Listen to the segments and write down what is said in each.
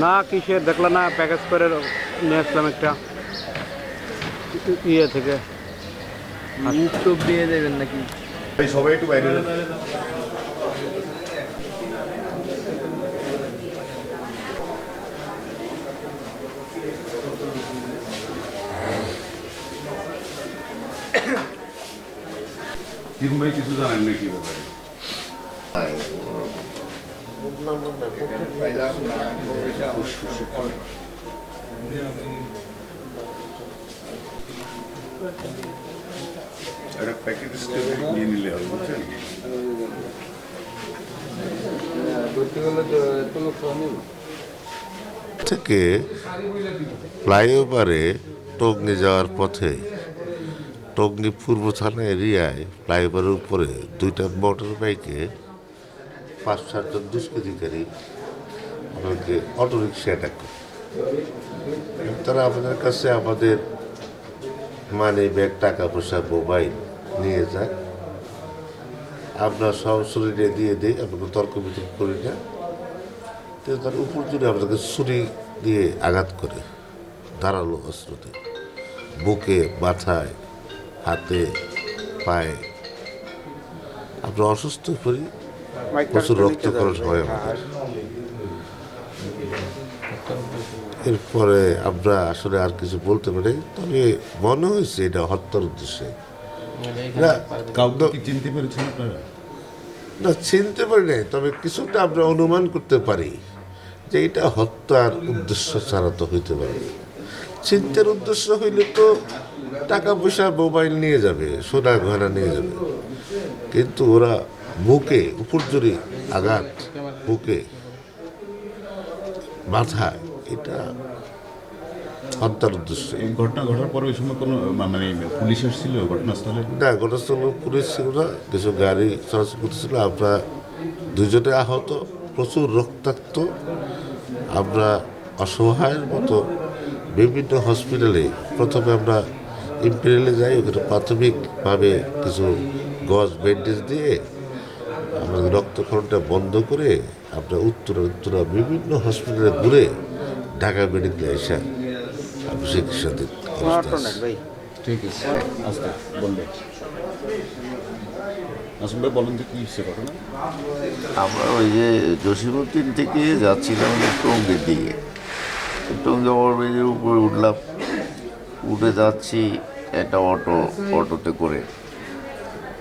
না কিসের দেখলা না প্যাকেজ করে নিয়ে আসলাম একটা ইয়ে থেকে। টুপ দিয়ে দেবেন নাকি? সবাই একটু বাইরে ভাই কিছু জানেন নাকি ব্যাপারে? একটা প্যাকেট নিয়ে নিলে হবে, বুঝছেন? থেকে ফ্লাইওভারে টঙ্গী যাওয়ার পথে টঙ্গী পূর্ব থানা এরিয়ায় ফ্লাইওভারের উপরে দুইটা মোটর বাইকে 5-7 জন দুষ্কৃতিকারী আমাদেরকে অটোরিক্সা অ্যাটাক করে। তারা আমাদের কাছে আমাদের মানি ব্যাগ, টাকা পয়সা, মোবাইল নিয়ে যায়। আমরা সব শরীরে দিয়ে দিই, আমরা কোনো তর্ক বিতর্ক করি না। তার উপর জুড়ে আমাদেরকে ছুরি দিয়ে আঘাত করে, ধারালো অস্ত্র দিয়ে, বুকে, মাথায়, হাতে, পায়ে। আমরা অসুস্থ করি, প্রচুর রক্তক্ষরণ হয় আমাদের। এরপরে আমরা আসলে আর কিছু বলতে পারি, তবে মনে হয়েছে এটা হত্যার উদ্দেশ্যে। কাউকে চিনতে পেরেছেন আপনারা? না, চিনতে পারি নাই, তবে কিছুটা আমরা অনুমান করতে পারি যে এটা হত্যার উদ্দেশ্য ছাড়া তো হইতে পারে। চিন্তার উদ্দেশ্য হইলে তো টাকা পয়সা, মোবাইল নিয়ে যাবে, সোনা গয়না নিয়ে যাবে, কিন্তু ওরা বুকে উপর্যুরি আঘাত, বুকে, মাথায়, এটা হত্যার উদ্দেশ্য। এই ঘটনা ঘটার পরে ওই সময় কোনো মানে পুলিশ এসেছিল ঘটনাস্থলে? না, ঘটনাস্থলে পুলিশ ছিল না, কিছু গাড়ি চলাচল করতেছিল। আমরা দুজনে আহত, প্রচুর রক্তাক্ত। আমরা অসহায়ের মতো বিভিন্ন হসপিটালে, প্রথমে আমরা ইম্পেরিয়ালে যাই, ওখানে প্রাথমিকভাবে কিছু গজ ব্যান্ডেজ দিয়ে আমাদের রক্তক্ষরণটা বন্ধ করে আমরা উত্তরা বিভিন্ন হসপিটালে ঘুরে ঢাকা মেডিকেলে এসে আমি চিকিৎসা দিই। ঠিক আছে, আস্তে বলবেন। আসুন ভাই, বলেন যে কী হচ্ছে ঘটনা। আমরা ওই যে জসীমউদ্দিন থেকে যাচ্ছিলাম টঙ্গীর দিকে। টঙ্গী ওভারব্রিজের উপরে উঠলাম, উঠে যাচ্ছি একটা অটোতে করে।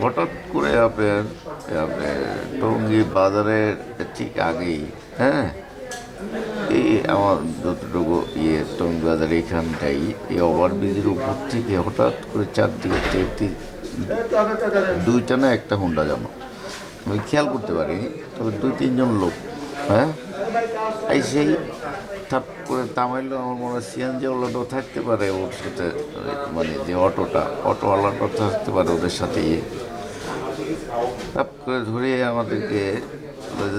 হঠাৎ করে আপনার টঙ্গী বাজারের ঠিক আগেই, হ্যাঁ, এই আমার যতটুকু টঙ্গী বাজার এখানটাই, এই ওভারব্রিজের উপর থেকে হঠাৎ করে চারদিকে দুইটা না একটা হুন্ডা যেন, আমি খেয়াল করতে পারিনি, তবে 2-3 জন লোক, হ্যাঁ, এই সেই ঠাপ করে থামাইলো। আমার মনে হয় সিএনজিওয়ালাটাও থাকতে পারে ওর সাথে, মানে যে অটোওয়ালাটাও থাকতে পারে ওদের সাথে। ঠাপ করে ধরে আমাদেরকে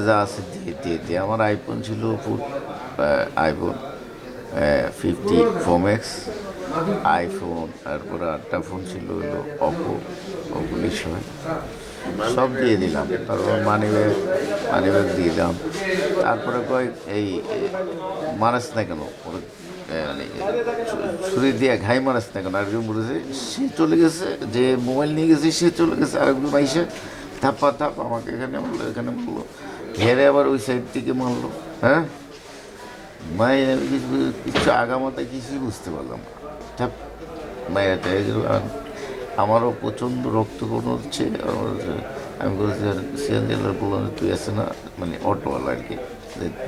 যা আছে দিয়ে আমার আইফোন ছিল, আইফোন 50 Pro Max, আইফোন, তারপরে আরেকটা ফোন ছিল হলো ওগুলির সময় সব দিয়ে দিলাম। তারপর মানি ব্যাগ দিয়ে দিলাম। তারপরে এই মারাস না কেন, মানে ছুরি দিয়ে ঘাই মারাস না কেন, আরেকজন বলেছে সে চলে গেছে, যে মোবাইল নিয়ে গেছে সে চলে গেছে। আরেকজন আইসে থাপ আমাকে এখানে মারলো, এখানে মারলো, ঘেরে আবার ওই সাইড থেকে মারলো। হ্যাঁ, মায়ের আমি কিছু আগামাতে কিছুই বুঝতে পারলাম না। ঠাপ মায়েরটা আমারও প্রচণ্ড রক্তক্ষরণ হচ্ছে। আমি বলেছি সিএনজিওয়ালা বললাম তুই আসে না, মানে অটোওয়ালা আর কি,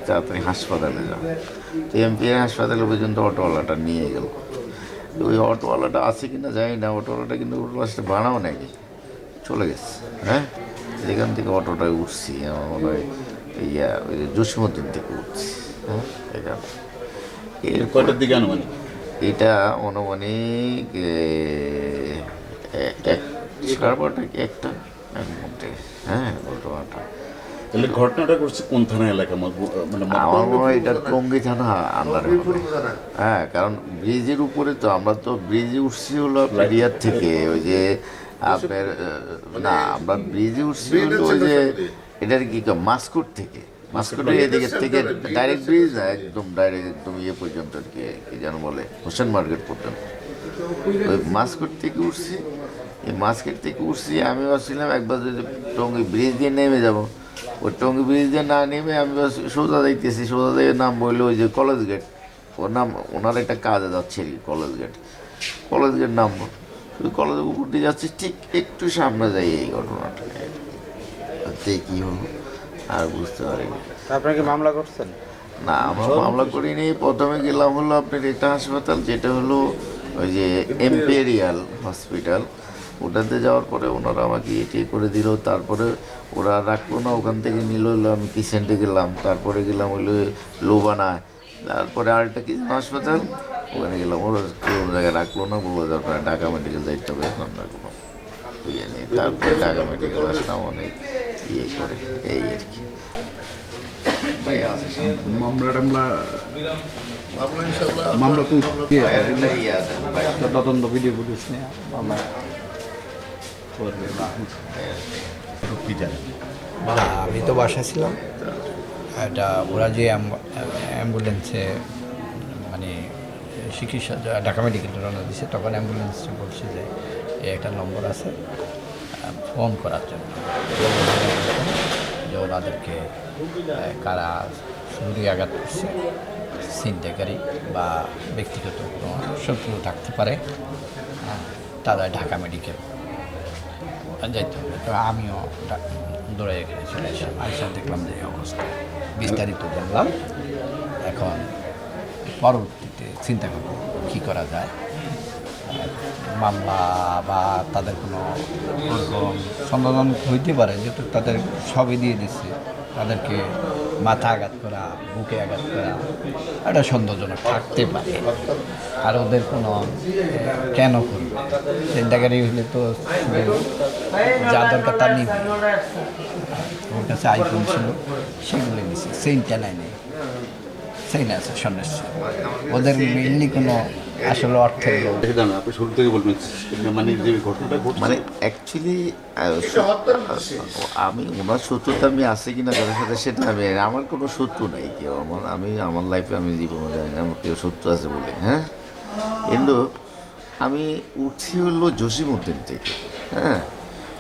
তাড়াতাড়ি হাসপাতালে যা। তো এমপিআই হাসপাতালে পর্যন্ত অটোওয়ালাটা নিয়ে গেল। ওই অটোওয়ালাটা আছে কি না জানি না, অটোওয়ালাটা কিন্তু লাস্টে ভাড়াও নাকি চলে গেছে। হ্যাঁ, যেখান থেকে অটোটায় উঠছি আমার মনে হয় ওই জসীমউদ্দিন থেকে উঠছি। হ্যাঁ, এখানে এর কয়টার দিকে আনুমানিক? এটা আনুমানিক 12:30 কি 1টা এর মধ্যে। হ্যাঁ ঘটনাটা। তাহলে ঘটনাটা করছে কোন থানা এলাকা মানে আমার মনে হয় এটা টঙ্গী থানা আন্ডারে হবে। হ্যাঁ, কারণ ব্রিজের উপরে তো আমরা তো ব্রিজে উঠছি হলো আপনার ইয়ার থেকে ওই যে আপনার না আমরা ব্রিজে উঠছি হলো ওই যে এটার কি মাস্কোট থেকে, মাস্কোটের এদিকের থেকে ডাইরেক্ট ব্রিজ না, একদম ডাইরেক্ট একদম ইয়ে পর্যন্ত আর কি, কি যেন বলে হোসেন মার্কেট পর্যন্ত। ওই মাস্কোট থেকে উঠছি, এই মাস্কেট থেকে উঠছি আমি ভাবছিলাম একবার যদি টঙ্গী ব্রিজ দিয়ে নেমে যাবো, ওই টঙ্গী ব্রিজ দিয়ে না নেমে আমি সোজা যাইতেছি, সোজা দিয়ে নাম বললো ওই যে কলেজ গেট, ওর নাম ওনার একটা কাজে যাচ্ছে আর কি, কলেজ গেট নামবো, ওই কলেজের উপর দিয়ে যাচ্ছি, ঠিক একটু সামনে যাই এই ঘটনাটা কী হলো আর বুঝতে পারিনি। আপনাকে মামলা করছেন? না, আমরা মামলা করিনি। প্রথমে গেলাম হলো আপনার একটা হাসপাতাল, যেটা হলো ওই যে এম্পেরিয়াল হসপিটাল, ওটাতে যাওয়ার পরে ওনারা আমাকে এটি করে দিল, তারপরে ওরা রাখলো না, ওখান থেকে নিল হলো আমি কিসেন্টে গেলাম, তারপরে গেলাম হলো লোবানায়, তারপরে আরেকটা কি হাসপাতাল ওখানে গেলাম, ওরা কেউ জায়গায় রাখলো না, বললো তারপরে ঢাকা মেডিকেল যাইতে হবে, এখন রাখলো বুঝে নেই, তারপরে ঢাকা মেডিকেল আসলাম অনেক ইয়ে করে এই আর কি। মামলা তো তদন্ত ভিডিও ফুটেজ নিয়ে মামলা করবে বা কি জানেন? না, আমি তো বাসায় ছিলাম। এটা ওরা যে অ্যাম্বুলেন্সে মানে চিকিৎসা ঢাকা মেডিকেলে রওনা দিচ্ছে, তখন অ্যাম্বুলেন্সে বলছে যে একটা নম্বর আছে ফোন করার জন্য, যে ওনাদেরকে কারা ছুরি আঘাত করছে, ছিনতাইকারী বা ব্যক্তিগত কোনো শত্রু থাকতে পারে, তারা ঢাকা মেডিকেল যাইতে হবে। তো আমিও দৌড়ে এখানে চলে আসলাম, আইসা দেখলাম যে এই অবস্থা, বিস্তারিত জানলাম। এখন পরবর্তীতে চিন্তা করব কী করা যায়, মামলা বা তাদের কোনো ওরকম সন্দেহ হইতে পারে, যেহেতু তাদের সবই দিয়ে দিচ্ছে, তাদেরকে মাথা আঘাত করা, বুকে আঘাত করা একটা সন্দেহজনক থাকতে পারে। আর ওদের কোনো কেন করবে, চিন্তাকারী হলে তো যা দরকার তা নিবে। ওর কাছে আইফোন ছিল, সেগুলো নিচ্ছে, সেইটা নাই নেই, সেই না আছে সন্ন্যাস। ওদের মেনলি কোনো আসলে অর্থের লোক। আপনি শুরু থেকে বলবেন মানে যে ঘটনাটা ঘটছে মানে অ্যাকচুয়ালি আমি ওনার শত্রুতা আমি আছে কিনা তাদের সাথে সেটা আমি, আমার কোনো শত্রু নাই কেউ, আমার লাইফে আমি জীবনে জানি না আমার কেউ শত্রু আছে বলে। হ্যাঁ, কিন্তু আমি উঠছি হলো জসিমউদ্দিন থেকে। হ্যাঁ,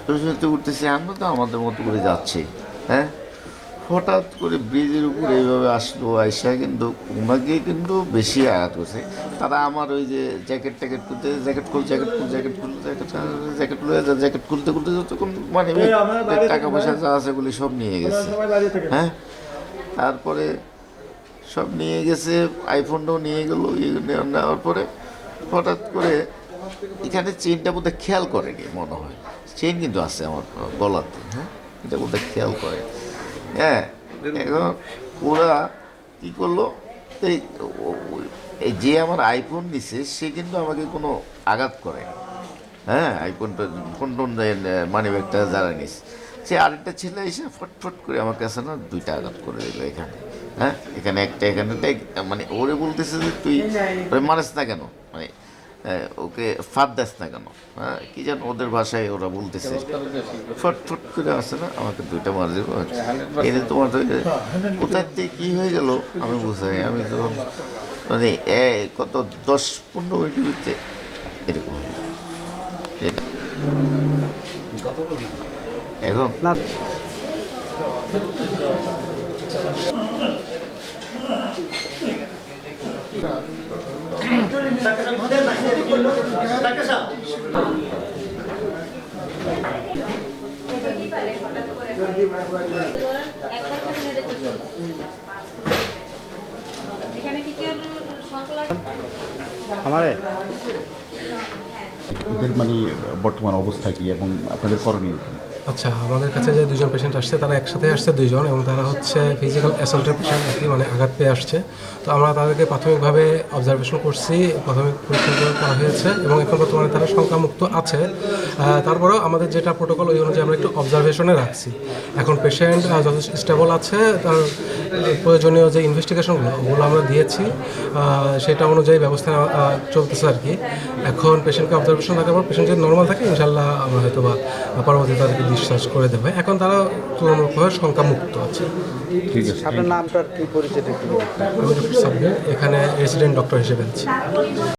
জসিমউদ্দিন উঠতেছি, আমরা তো আমাদের মতো করে যাচ্ছি। হ্যাঁ, হঠাৎ করে ব্রিজের উপর এইভাবে আসলো, আইসা কিন্তু ওনাকে কিন্তু বেশি আঘাত করছে। তারা আমার ওই যে জ্যাকেট খুলতে, জ্যাকেট খুলতে যতক্ষণ মানে টাকা পয়সা যা আছে বলে সব নিয়ে গেছে। হ্যাঁ, তারপরে সব নিয়ে গেছে, আইফোনটাও নিয়ে গেলো। নেওয়ার পরে হঠাৎ করে এখানে চেনটা বোধহয় খেয়াল করেনি মনে হয়, চেন কিন্তু আছে আমার গলাতে। হ্যাঁ, এটা বোধহয় খেয়াল করে। হ্যাঁ, এখন ওরা কী করলো, এই যে আমার আইফোন নিছে সে কিন্তু আমাকে কোনো আঘাত করে। হ্যাঁ, আইফোনটা ফোন মানি ব্যাগটা যারা নিস, সে আরেকটা ছেলে এসে ফটফট করে আমার কাছে না 2টা আঘাত করে দিল এখানে। হ্যাঁ, এখানে একটা, এখানেটাই, মানে ওরে বলতেছে যে তুই মারিস না কেন, মানে ওকে ফাঁদ দাস না কেন। হ্যাঁ, কি যেন ওদের ভাষায় ওরা বলতেছে, ফটফট করে আসে না আমাকে 2টা মার দেবো। এনে তোমার কোথার থেকে কী হয়ে গেল আমি বুঝাই, আমি তো মানে কত 10-15 মিনিটের ভিতরে এরকম এখন না আমারে এদের মানে বর্তমান অবস্থা কি এবং আপনাদের করণীয় কি? আচ্ছা, আমাদের কাছে যে দুজন পেশেন্ট আসছে তারা একসাথে আসছে দুইজন, এবং তারা হচ্ছে ফিজিক্যাল অ্যাসল্টের পেশেন্ট আর কি, মানে আঘাত পেয়ে আসছে। তো আমরা তাদেরকে প্রাথমিকভাবে অবজারভেশন করছি, প্রাথমিক পরীক্ষা করা হয়েছে এবং এখন বর্তমানে তারা শঙ্কামুক্ত আছে। তারপরেও আমাদের যেটা প্রোটোকল ওই অনুযায়ী আমরা একটু অবজারভেশনে রাখছি। এখন পেশেন্ট যথেষ্ট স্টেবল আছে, তার প্রয়োজনীয় যে ইনভেস্টিগেশনগুলো ওগুলো আমরা দিয়েছি, সেটা অনুযায়ী ব্যবস্থা চলতেছে আর কি। এখন পেশেন্টকে অবজারভেশন থাকার পর পেশেন্ট যদি নর্মাল থাকে ইনশাল্লাহ আমরা হয়তো বা পরবর্তীতে তাদেরকে ডিসচার্জ করে দেবো। এখন তারা তুলনামূলকভাবে শঙ্কামুক্ত আছে। ঠিক আছে। আপনার নামটার কি পরিচয় একটু বলুন। আমি ডক্টর সাব্বির, এখানে রেসিডেন্ট ডক্টর হিসেবে আছি।